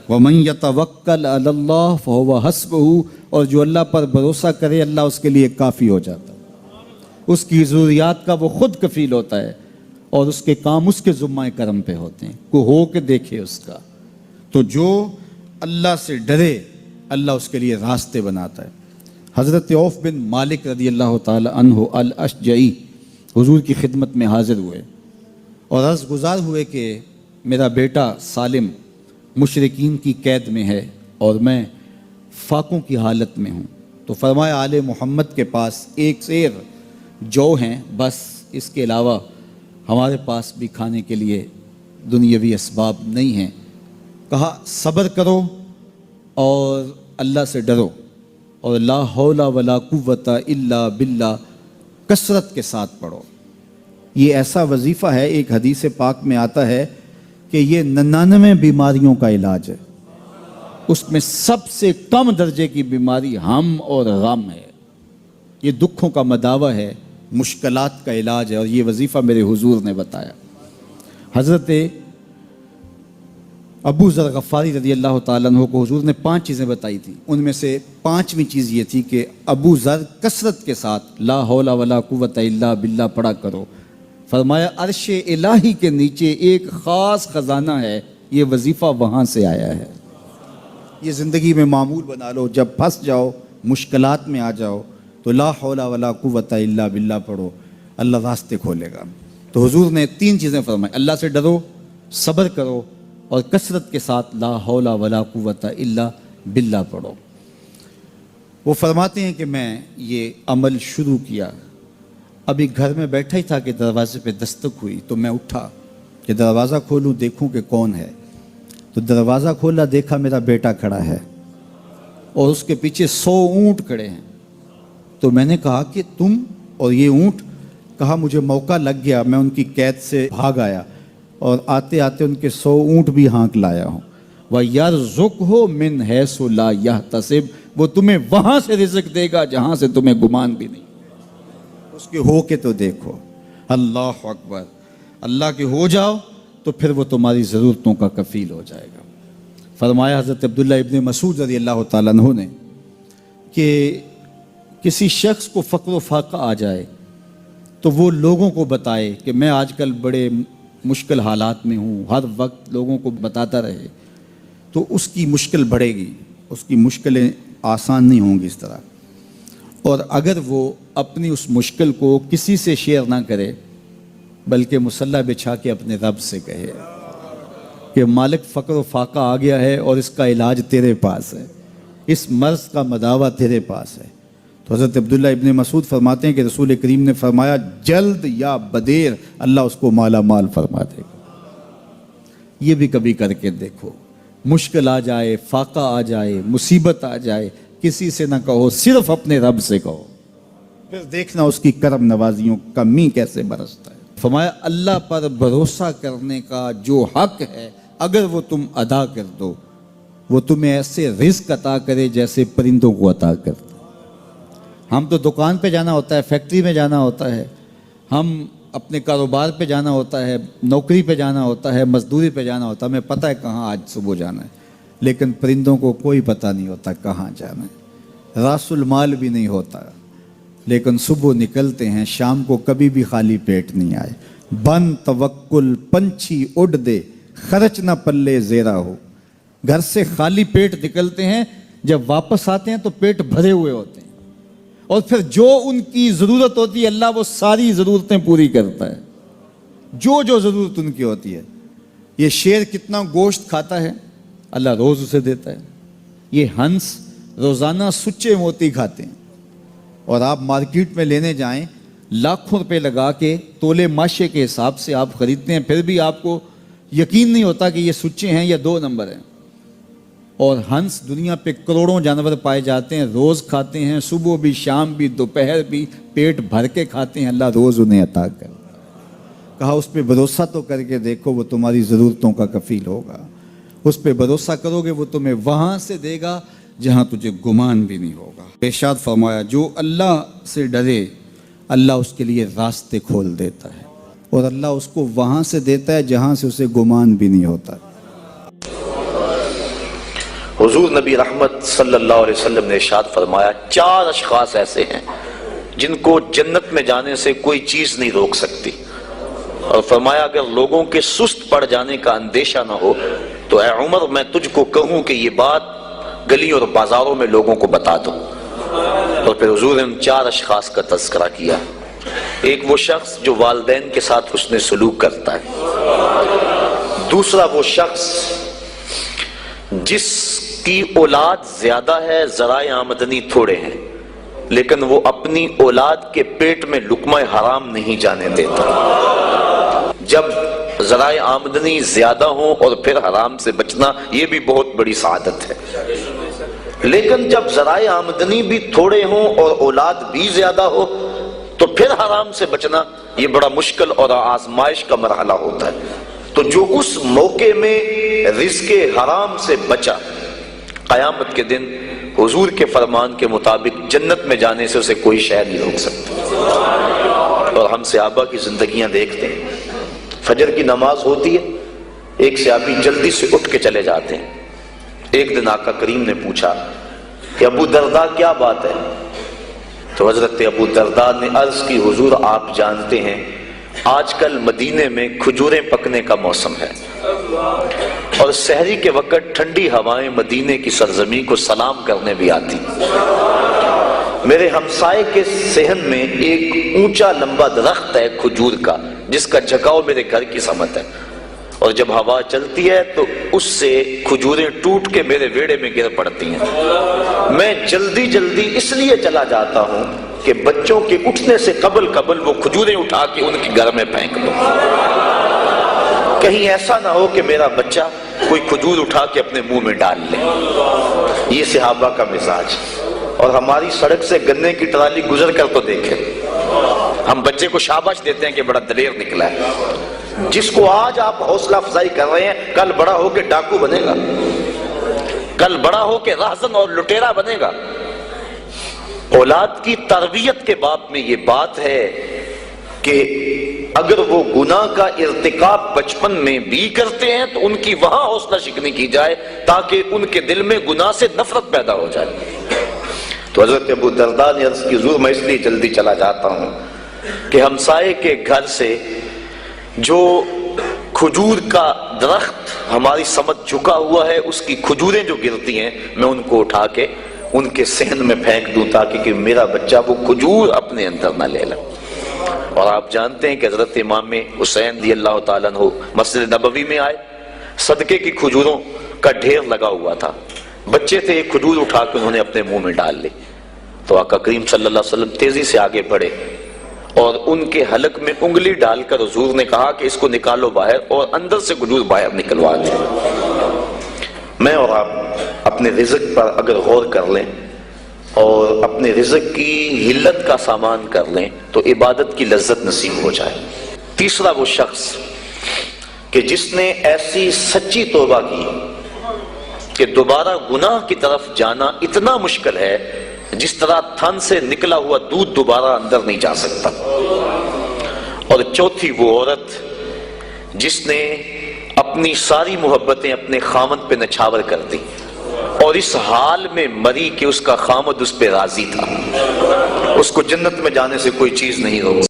وَمَن يَتَوَكَّلْ عَلَى اللَّهِ فَهُوَ حَسْبُهُ، اور جو اللہ پر بھروسہ کرے اللہ اس کے لیے کافی ہو جاتا ہے، اس کی ضروریات کا وہ خود کفیل ہوتا ہے، اور اس کے کام اس کے ذمہ کرم پہ ہوتے ہیں، کو ہو کے دیکھے اس کا۔ تو جو اللہ سے ڈرے اللہ اس کے لیے راستے بناتا ہے۔ حضرت عوف بن مالک رضی اللہ تعالی عنہ الاشجعی حضور کی خدمت میں حاضر ہوئے اور عرض گزار ہوئے کہ میرا بیٹا سالم مشرکین کی قید میں ہے اور میں فاقوں کی حالت میں ہوں۔ تو فرمایا آل محمد کے پاس ایک سیر جو ہیں، بس اس کے علاوہ ہمارے پاس بھی کھانے کے لیے دنیاوی اسباب نہیں ہیں۔ کہا صبر کرو اور اللہ سے ڈرو، اور لا حول ولا قوت الا باللہ کثرت کے ساتھ پڑھو۔ یہ ایسا وظیفہ ہے، ایک حدیث پاک میں آتا ہے کہ یہ 99 بیماریوں کا علاج ہے، اس میں سب سے کم درجے کی بیماری ہم اور غم ہے۔ یہ دکھوں کا مداوع ہے، مشکلات کا علاج ہے، اور یہ وظیفہ میرے حضور نے بتایا۔ حضرت ابو ذر غفاری رضی اللہ تعالیٰ عنہ کو حضور نے 5 چیزیں بتائی تھی، ان میں سے 5ویں چیز یہ تھی کہ ابو ذر کثرت کے ساتھ لا حول ولا قوت الا باللہ پڑھا کرو۔ فرمایا عرش الہی کے نیچے ایک خاص خزانہ ہے، یہ وظیفہ وہاں سے آیا ہے۔ یہ زندگی میں معمول بنا لو، جب پھنس جاؤ، مشکلات میں آ جاؤ تو لا حول ولا قوت الا باللہ پڑھو، اللہ راستے کھولے گا۔ تو حضور نے 3 چیزیں فرمائی، اللہ سے ڈرو، صبر کرو، اور کثرت کے ساتھ لا حول ولا قوت الا باللہ پڑھو۔ وہ فرماتے ہیں کہ میں یہ عمل شروع کیا، ابھی گھر میں بیٹھا ہی تھا کہ دروازے پہ دستک ہوئی، تو میں اٹھا کہ دروازہ کھولوں دیکھوں کہ کون ہے۔ تو دروازہ کھولا، دیکھا میرا بیٹا کھڑا ہے اور اس کے پیچھے 100 اونٹ کھڑے ہیں۔ تو میں نے کہا کہ تم اور یہ اونٹ؟ کہا مجھے موقع لگ گیا، میں ان کی قید سے بھاگ آیا اور آتے آتے ان کے 100 اونٹ بھی ہانک لایا ہوں۔ وَيَرْزُقْهُ مِنْ حَيْثُ لَا يَحْتَسِبُ، وہ تمہیں وہاں سے رزق دے گا جہاں سے تمہیں گمان بھی نہیں۔ اس کے ہو کے تو دیکھو، اللہ اکبر، اللہ کے ہو جاؤ تو پھر وہ تمہاری ضرورتوں کا کفیل ہو جائے گا۔ فرمایا حضرت عبداللہ ابن مسعود رضی اللہ تعالیٰ عنہ نے کہ کسی شخص کو فقر و فاقہ آ جائے تو وہ لوگوں کو بتائے کہ میں آج کل بڑے مشکل حالات میں ہوں، ہر وقت لوگوں کو بتاتا رہے تو اس کی مشکل بڑھے گی، اس کی مشکلیں آسان نہیں ہوں گی اس طرح۔ اور اگر وہ اپنی اس مشکل کو کسی سے شیئر نہ کرے بلکہ مصلی بچھا کے اپنے رب سے کہے کہ مالک فقر و فاقہ آ گیا ہے اور اس کا علاج تیرے پاس ہے، اس مرض کا مداوع تیرے پاس ہے۔ تو حضرت عبداللہ ابن مسعود فرماتے ہیں کہ رسول کریم نے فرمایا جلد یا بدیر اللہ اس کو مالا مال فرما دے گا۔ یہ بھی کبھی کر کے دیکھو، مشکل آ جائے، فاقہ آ جائے، مصیبت آ جائے، کسی سے نہ کہو، صرف اپنے رب سے کہو، پھر دیکھنا اس کی کرم نوازیوں کا می کیسے برستا ہے۔ فرمایا اللہ پر بھروسہ کرنے کا جو حق ہے اگر وہ تم ادا کر دو، وہ تمہیں ایسے رزق عطا کرے جیسے پرندوں کو عطا کرتا۔ ہم تو دکان پہ جانا ہوتا ہے، فیکٹری میں جانا ہوتا ہے، ہم اپنے کاروبار پہ جانا ہوتا ہے، نوکری پہ جانا ہوتا ہے، مزدوری پہ جانا ہوتا ہے، ہمیں پتہ ہے کہاں آج صبح جانا ہے، لیکن پرندوں کو کوئی پتہ نہیں ہوتا کہاں جانا ہے، راس المال بھی نہیں ہوتا، لیکن صبح نکلتے ہیں، شام کو کبھی بھی خالی پیٹ نہیں آئے۔ بن توکل پنچھی اڑ دے، خرچ نہ پلے زیرا ہو۔ گھر سے خالی پیٹ نکلتے ہیں، جب واپس آتے ہیں تو پیٹ بھرے ہوئے ہوتے ہیں، اور پھر جو ان کی ضرورت ہوتی ہے اللہ وہ ساری ضرورتیں پوری کرتا ہے، جو ضرورت ان کی ہوتی ہے۔ یہ شیر کتنا گوشت کھاتا ہے اللہ روز اسے دیتا ہے۔ یہ ہنس روزانہ سچے موتی کھاتے ہیں، اور آپ مارکیٹ میں لینے جائیں لاکھوں روپے لگا کے تولے ماشے کے حساب سے آپ خریدتے ہیں، پھر بھی آپ کو یقین نہیں ہوتا کہ یہ سچے ہیں یا 2 نمبر ہیں۔ اور ہنس دنیا پہ کروڑوں جانور پائے جاتے ہیں، روز کھاتے ہیں، صبح بھی، شام بھی، دوپہر بھی، پیٹ بھر کے کھاتے ہیں، اللہ روز انہیں عطا کر۔ کہا اس پہ بھروسہ تو کر کے دیکھو، وہ تمہاری ضرورتوں کا کفیل ہوگا۔ اس پہ بھروسہ کرو گے وہ تمہیں وہاں سے دے گا جہاں تجھے گمان بھی نہیں ہوگا۔ ارشاد فرمایا جو اللہ سے ڈرے اللہ اس کے لیے راستے کھول دیتا ہے، اور اللہ اس کو وہاں سے دیتا ہے جہاں سے اسے گمان بھی نہیں ہوتا۔ حضور نبی رحمت صلی اللہ علیہ وسلم نے ارشاد فرمایا 4 اشخاص ایسے ہیں جن کو جنت میں جانے سے کوئی چیز نہیں روک سکتی، اور فرمایا اگر لوگوں کے سست پڑ جانے کا اندیشہ نہ ہو تو اے عمر میں تجھ کو کہوں کہ یہ بات گلی اور بازاروں میں لوگوں کو بتا دو۔ اور پھر حضور نے ان 4 اشخاص کا تذکرہ کیا۔ ایک وہ شخص جو والدین کے ساتھ حسن سلوک کرتا ہے، دوسرا وہ شخص جس کی اولاد زیادہ ہے ذرائع آمدنی تھوڑے ہیں لیکن وہ اپنی اولاد کے پیٹ میں لقمہ حرام نہیں جانے دیتا۔ جب ذرائع آمدنی زیادہ ہوں اور پھر حرام سے بچنا یہ بھی بہت بڑی سعادت ہے، لیکن جب ذرائع آمدنی بھی تھوڑے ہوں اور اولاد بھی زیادہ ہو تو پھر حرام سے بچنا یہ بڑا مشکل اور آزمائش کا مرحلہ ہوتا ہے۔ تو جو اس موقع میں رزق حرام سے بچا، قیامت کے دن حضور کے فرمان کے مطابق جنت میں جانے سے اسے کوئی شے نہیں روک سکتا۔ اور ہم صحابہ کی زندگیاں دیکھتے ہیں، فجر کی نماز ہوتی ہے، ایک صحابی جلدی سے اٹھ کے چلے جاتے ہیں۔ ایک دن آقا کریم نے پوچھا کہ ابو درداء کیا بات ہے؟ تو حضرت ابو درداء نے عرض کی حضور آپ جانتے ہیں آج کل مدینے میں کھجوریں پکنے کا موسم ہے اور سحری کے وقت ٹھنڈی ہوائیں مدینے کی سرزمین کو سلام کرنے بھی آتی۔ میرے ہمسائے کے صحن میں ایک اونچا لمبا درخت ہے کھجور کا جس کا جھکاؤ میرے گھر کی سمت ہے، اور جب ہوا چلتی ہے تو اس سے کھجوریں ٹوٹ کے میرے ویڑے میں گر پڑتی ہیں۔ میں جلدی جلدی اس لیے چلا جاتا ہوں کہ بچوں کے اٹھنے سے قبل وہ کھجوریں اٹھا کے ان کے گھر میں پھینک دو، کہیں ایسا نہ ہو کہ میرا بچہ کوئی کھجور اٹھا کے اپنے منہ میں ڈال لے۔ یہ صحابہ کا مزاج۔ اور ہماری سڑک سے گنے کی ٹرالی گزر کر تو دیکھیں، ہم بچے کو شاباش دیتے ہیں کہ بڑا دلیر نکلا ہے۔ جس کو آج آپ حوصلہ افزائی کر رہے ہیں کل بڑا ہو کے ڈاکو بنے گا، کل بڑا ہو کے راہزن اور لٹیرا بنے گا۔ اولاد کی تربیت کے باب میں یہ بات ہے کہ اگر وہ گناہ کا ارتکاب بچپن میں بھی کرتے ہیں تو ان کی وہاں حوصلہ شکنی کی جائے تاکہ ان کے دل میں گناہ سے نفرت پیدا ہو جائے۔ تو حضرت ابو درداء نے عرض کی حضور میں اس لیے جلدی چلا جاتا ہوں کہ ہمسائے کے گھر سے جو کھجور کا درخت ہماری سمت جھکا ہوا ہے اس کی کھجوریں جو گرتی ہیں میں ان کو اٹھا کے ان کے صحن میں پھینک دوں تاکہ کہ میرا بچہ وہ کھجور اپنے اندر نہ لے لے۔ اور آپ جانتے ہیں کہ حضرت امام حسین رضی اللہ تعالیٰ عنہ مسجد نبوی میں آئے، صدقے کی کھجوروں کا ڈھیر لگا ہوا تھا، بچے تھے، ایک کھجور اٹھا کے انہوں نے اپنے منہ میں ڈال لی۔ تو آقا کریم صلی اللہ علیہ وسلم تیزی سے آگے بڑھے اور ان کے حلق میں انگلی ڈال کر حضور نے کہا کہ اس کو نکالو باہر اور اندر سے کھجور باہر نکلوا دیں۔ میں اور آپ اپنے رزق پر اگر غور کر لیں اور اپنے رزق کی حلت کا سامان کر لیں تو عبادت کی لذت نصیب ہو جائے۔ تیسرا وہ شخص کہ جس نے ایسی سچی توبہ کی کہ دوبارہ گناہ کی طرف جانا اتنا مشکل ہے جس طرح تھن سے نکلا ہوا دودھ دوبارہ اندر نہیں جا سکتا۔ اور چوتھی وہ عورت جس نے اپنی ساری محبتیں اپنے خامد پہ نچھاور کر دی اور اس حال میں مری کہ اس کا خامد اس پہ راضی تھا، اس کو جنت میں جانے سے کوئی چیز نہیں روک